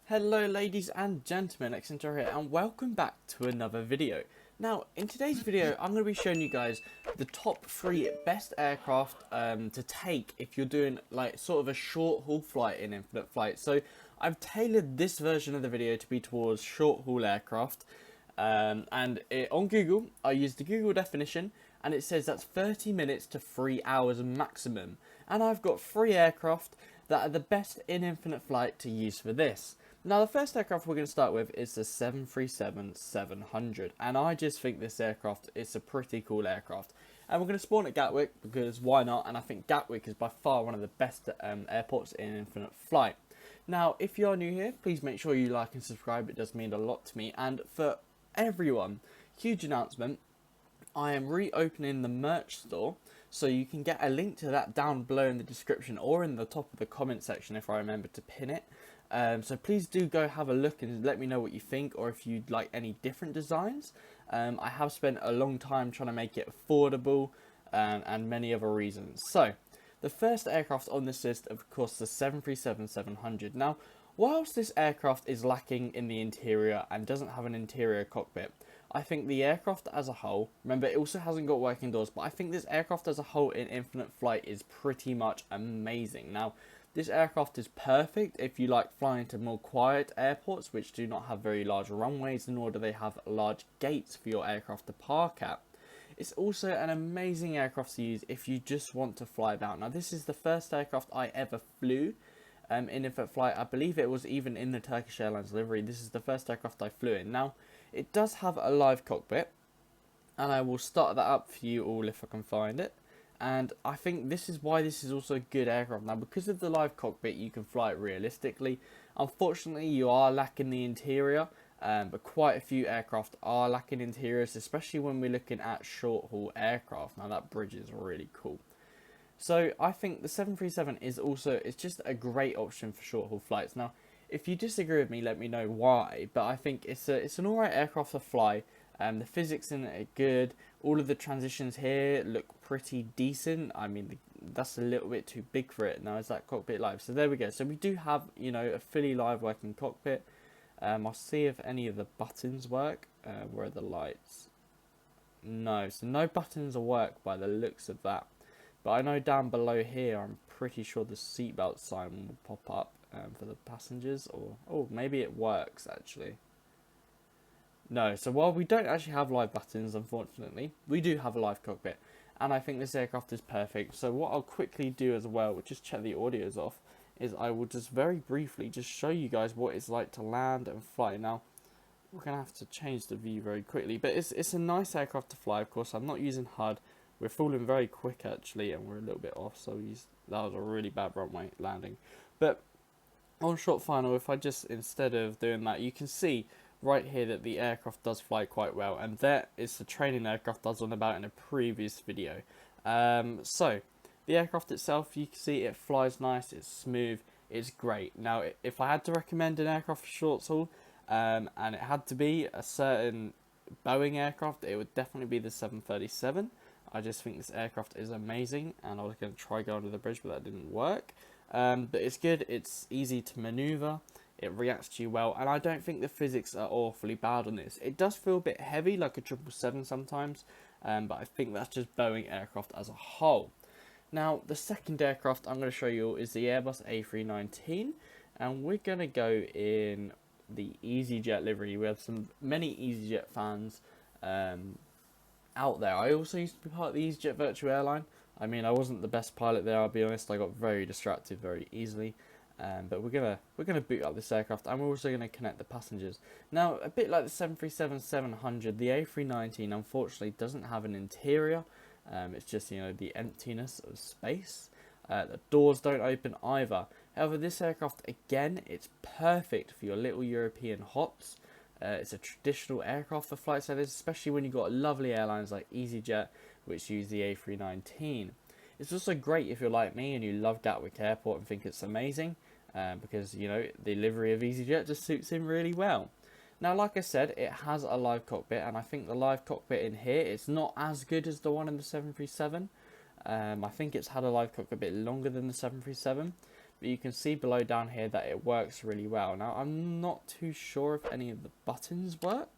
Hello ladies and gentlemen, Eccentric here and welcome back to another video. Now in today's video I'm going to be showing you guys the top 3 best aircraft to take if you're doing like sort of a short haul flight in infinite flight. So I've tailored this version of the video to be towards short haul aircraft on Google I used the Google definition and it says that's 30 minutes to 3 hours maximum, and I've got 3 aircraft that are the best in infinite flight to use for this. Now the first aircraft we're going to start with is the 737-700, and I just think this aircraft is a pretty cool aircraft. And we're going to spawn at Gatwick because why not, and I think Gatwick is by far one of the best airports in infinite flight. Now if you are new here, please make sure you like and subscribe, it does mean a lot to me. And for everyone, huge announcement, I am reopening the merch store, so you can get a link to that down below in the description or in the top of the comment section if I remember to pin it. So please do go have a look and let me know what you think, or if you'd like any different designs. I have spent a long time trying to make it affordable and many other reasons. So the first aircraft on this list, of course, the 737-700. Now, whilst this aircraft is lacking in the interior and doesn't have an interior cockpit, I think the aircraft as a whole, remember it also hasn't got working doors, but I think this aircraft as a whole in infinite flight is pretty much amazing. Now, this aircraft is perfect if you like flying to more quiet airports which do not have very large runways, nor do they have large gates for your aircraft to park at. It's also an amazing aircraft to use if you just want to fly about. Now this is the first aircraft I ever flew in infinite flight. I believe it was even in the Turkish Airlines livery. This is the first aircraft I flew in. Now it does have a live cockpit, and I will start that up for you all if I can find it. And I think this is why this is also a good aircraft. Now, because of the live cockpit, you can fly it realistically. Unfortunately, you are lacking the interior, but quite a few aircraft are lacking interiors, especially when we're looking at short-haul aircraft. Now, that bridge is really cool. So, I think the 737 is just a great option for short-haul flights. Now, if you disagree with me, let me know why. But I think it's an alright aircraft to fly. The physics in it are good. All of the transitions here look pretty decent. I mean, that's a little bit too big for it. Now, is that cockpit live? So there we go. So we do have, you know, a fully live working cockpit. I'll see if any of the buttons work. Where are the lights? No, so no buttons will work by the looks of that. But I know down below here, I'm pretty sure the seatbelt sign will pop up for the passengers. Or, oh, maybe it works actually. No, so while we don't actually have live buttons, unfortunately, we do have a live cockpit, and I think this aircraft is perfect. So what I'll quickly do as well, which is check the audios off, is I will just very briefly just show you guys what it's like to land and fly. Now, we're going to have to change the view very quickly, but it's a nice aircraft to fly, of course. I'm not using HUD. We're falling very quick, actually, and we're a little bit off, so that was a really bad runway landing. But on short final, if I just, instead of doing that, you can see right here that the aircraft does fly quite well, and that is the training aircraft I was on about in a previous video. So the aircraft itself, you can see it flies nice, it's smooth, it's great. Now if I had to recommend an aircraft for short haul, and it had to be a certain Boeing aircraft, it would definitely be the 737. I just think this aircraft is amazing, and I was going to try go under the bridge, but that didn't work. But it's good, it's easy to maneuver, it reacts to you well, and I don't think the physics are awfully bad on this. It does feel a bit heavy, like a 777 sometimes, but I think that's just Boeing aircraft as a whole. Now, the second aircraft I'm going to show you is the Airbus A319, and we're going to go in the EasyJet livery. We have many EasyJet fans out there. I also used to be part of the EasyJet virtual airline. I mean, I wasn't the best pilot there, I'll be honest. I got very distracted very easily. But we're gonna boot up this aircraft, and we're also gonna connect the passengers. Now, a bit like the 737-700, the A319 unfortunately doesn't have an interior. It's just, you know, the emptiness of space. The doors don't open either. However, this aircraft, again, it's perfect for your little European hots. It's a traditional aircraft for flights like this, especially when you've got lovely airlines like EasyJet, which use the A319. It's also great if you're like me and you love Gatwick Airport and think it's amazing, because, you know, the livery of EasyJet just suits him really well. Now, like I said, it has a live cockpit, and I think the live cockpit in here is not as good as the one in the 737. I think it's had a live cockpit a bit longer than the 737. But you can see below down here that it works really well. Now, I'm not too sure if any of the buttons work.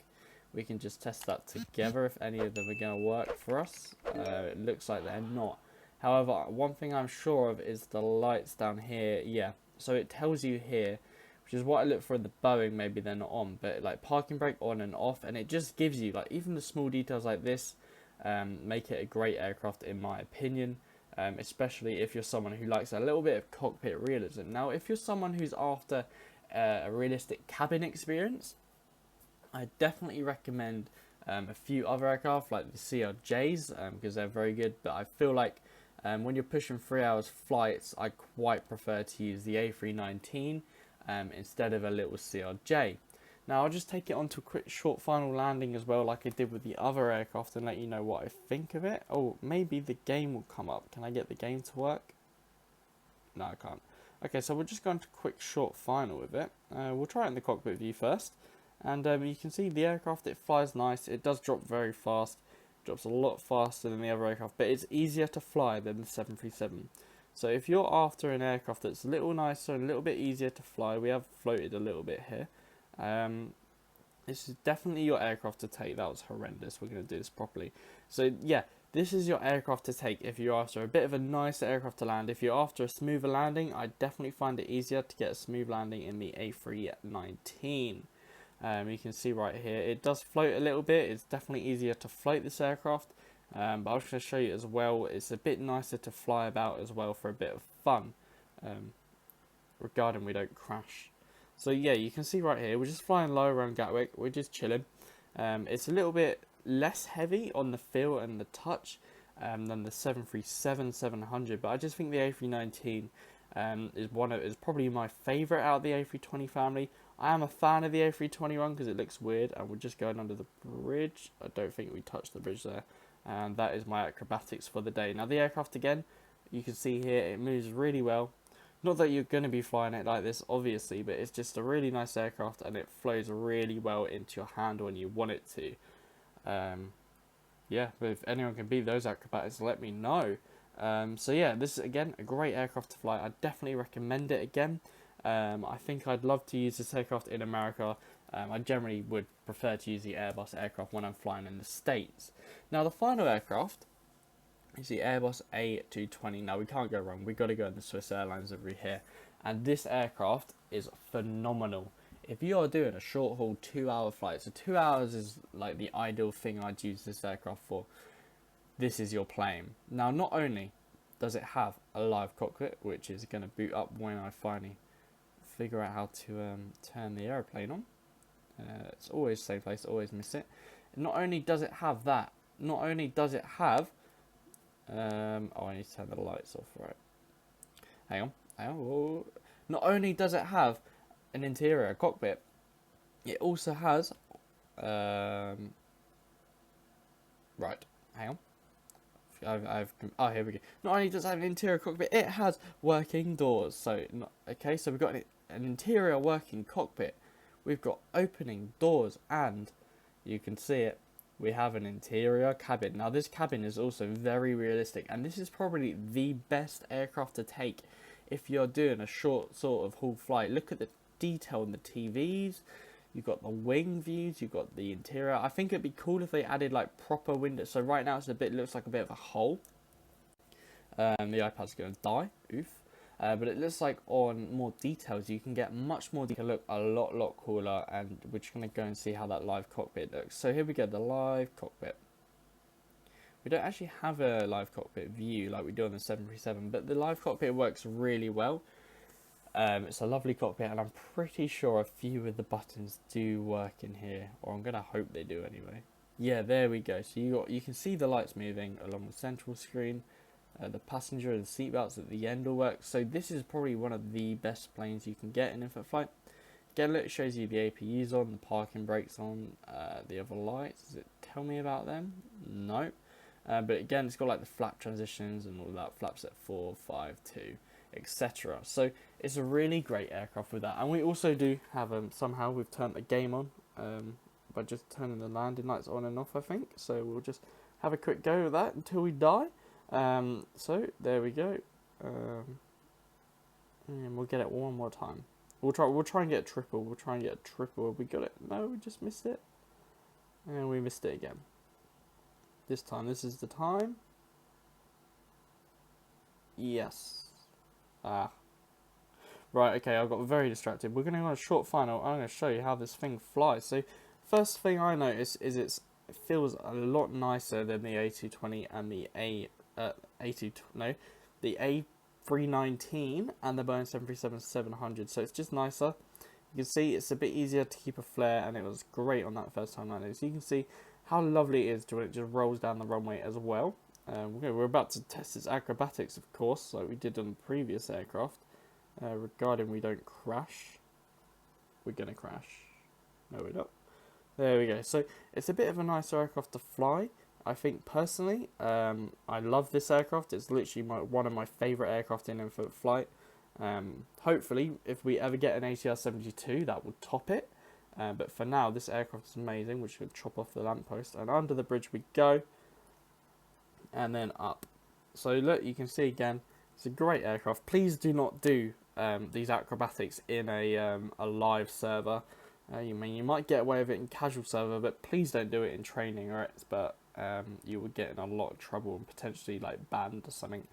We can just test that together if any of them are going to work for us. It looks like they're not. However, one thing I'm sure of is the lights down here. Yeah, so it tells you here, which is what I look for in the Boeing. Maybe they're not on, but like parking brake on and off, and it just gives you, like, even the small details like this make it a great aircraft in my opinion. Especially if you're someone who likes a little bit of cockpit realism. Now, if you're someone who's after a realistic cabin experience, I definitely recommend a few other aircraft like the CRJs because they're very good. But I feel like when you're pushing 3 hours flights, I quite prefer to use the A319 instead of a little CRJ. Now I'll just take it on to a quick short final landing as well, like I did with the other aircraft, and let you know what I think of it. Oh, maybe the game will come up. Can I get the game to work? No, I can't. Okay, so we'll just go into a quick short final with it. We'll try it in the cockpit view first. And you can see the aircraft, it flies nice. It does drop very fast. Drops a lot faster than the other aircraft, but it's easier to fly than the 737. So if you're after an aircraft that's a little nicer and a little bit easier to fly, we have floated a little bit here. This is definitely your aircraft to take. That was horrendous. We're going to do this properly. So yeah, this is your aircraft to take if you're after a bit of a nicer aircraft to land. If you're after a smoother landing, I definitely find it easier to get a smooth landing in the A319. You can see right here, it does float a little bit. It's definitely easier to float this aircraft. But I was going to show you as well, it's a bit nicer to fly about as well for a bit of fun. Regarding we don't crash. So yeah, you can see right here, we're just flying low around Gatwick. We're just chilling. It's a little bit less heavy on the feel and the touch than the 737-700, but I just think the A319 is probably my favourite out of the A320 family. I am a fan of the A321 because it looks weird, and we're just going under the bridge. I don't think we touched the bridge there, and that is my acrobatics for the day. Now the aircraft again, you can see here, it moves really well. Not that you're going to be flying it like this, obviously, but it's just a really nice aircraft, and it flows really well into your hand when you want it to. Yeah, but if anyone can beat those acrobatics, let me know. So yeah, this is again a great aircraft to fly. I definitely recommend it again. I think I'd love to use this aircraft in America. I generally would prefer to use the Airbus aircraft when I'm flying in the States. Now the final aircraft is the Airbus A220. Now we can't go wrong. We've got to go in the Swiss Airlines over here. And this aircraft is phenomenal. If you are doing a short haul 2 hour flight, so 2 hours is like the ideal thing I'd use this aircraft for. This is your plane. Now not only does it have a live cockpit, which is going to boot up when I finally figure out how to turn the aeroplane on. It's always the same place, always miss it. Not only does it have that, not only does it have oh, I need to turn the lights off, right. Hang on. Whoa. Not only does it have an interior cockpit, it also has right, hang on. Oh, here we go. Not only does it have an interior cockpit, it has working doors. So, okay, so we've got an interior working cockpit. We've got opening doors, and you can see it. We have an interior cabin. Now, this cabin is also very realistic, and this is probably the best aircraft to take if you're doing a short sort of haul flight. Look at the detail in the TVs. You've got the wing views, you've got the interior. I think it'd be cool if they added like proper windows. So right now it looks like a bit of a hole. The iPad's going to die, oof. But it looks like on more details you can get much more detail, look a lot cooler, and we're just going to go and see how that live cockpit looks. So here we go, the live cockpit. We don't actually have a live cockpit view like we do on the 737, but the live cockpit works really well. It's a lovely cockpit, and I'm pretty sure a few of the buttons do work in here, or I'm gonna hope they do anyway. Yeah, there we go. So you can see the lights moving along the central screen. The passenger and seatbelts at the end will work. So this is probably one of the best planes you can get in infant flight. Again, look, it shows you the APUs on, the parking brakes on, the other lights. Does it tell me about them? No. But again, it's got like the flap transitions and all that, flaps at 4, 5, 2, etc. So it's a really great aircraft with that. And we also do have, somehow we've turned the game on by just turning the landing lights on and off, I think. So we'll just have a quick go with that until we die. So there we go. And we'll get it one more time. We'll try and get a triple. We'll try and get a triple. We got it. No, we just missed it. And we missed it again. This time, this is the time. Yes. Ah. Right, okay, I got very distracted. We're going to go on a short final. I'm going to show you how this thing flies. So, first thing I notice is it feels a lot nicer than the A220 and the the A319 and the Boeing 737-700. So it's just nicer. You can see it's a bit easier to keep a flare, and it was great on that first time landing. So you can see how lovely it is when it just rolls down the runway as well. We're about to test its acrobatics, of course, like we did on the previous aircraft. Regarding we don't crash. We're going to crash. No, we're not. There we go. So it's a bit of a nicer aircraft to fly. I think personally, I love this aircraft. It's literally one of my favourite aircraft in infant flight. Hopefully, if we ever get an ATR-72, that will top it. But for now, this aircraft is amazing. We're just going to chop off the lamppost, and under the bridge we go, and then up. So look, you can see again, it's a great aircraft. Please do not do these acrobatics in a live server. You might get away with it in casual server, but please don't do it in training or expert. You would get in a lot of trouble and potentially like banned or something.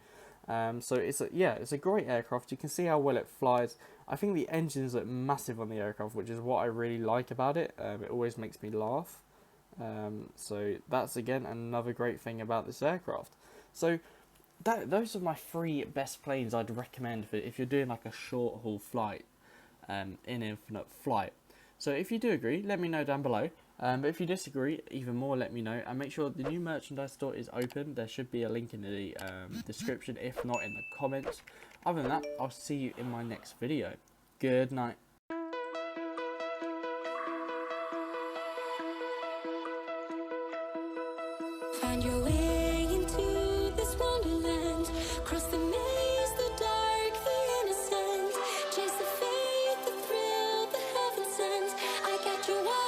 So it's a great aircraft. You can see how well it flies. I think the engines look massive on the aircraft, which is what I really like about it. It always makes me laugh. So that's again another great thing about this aircraft. So those are my 3 best planes I'd recommend for if you're doing like a short haul flight in infinite flight. So if you do agree, let me know down below. But if you disagree, even more, let me know. And make sure the new merchandise store is open. There should be a link in the description, if not in the comments. Other than that, I'll see you in my next video. Good night. Find your way into this wonderland. Cross the maze, the dark, the innocent. Chase the faith, the thrill, the heaven sent. I got you.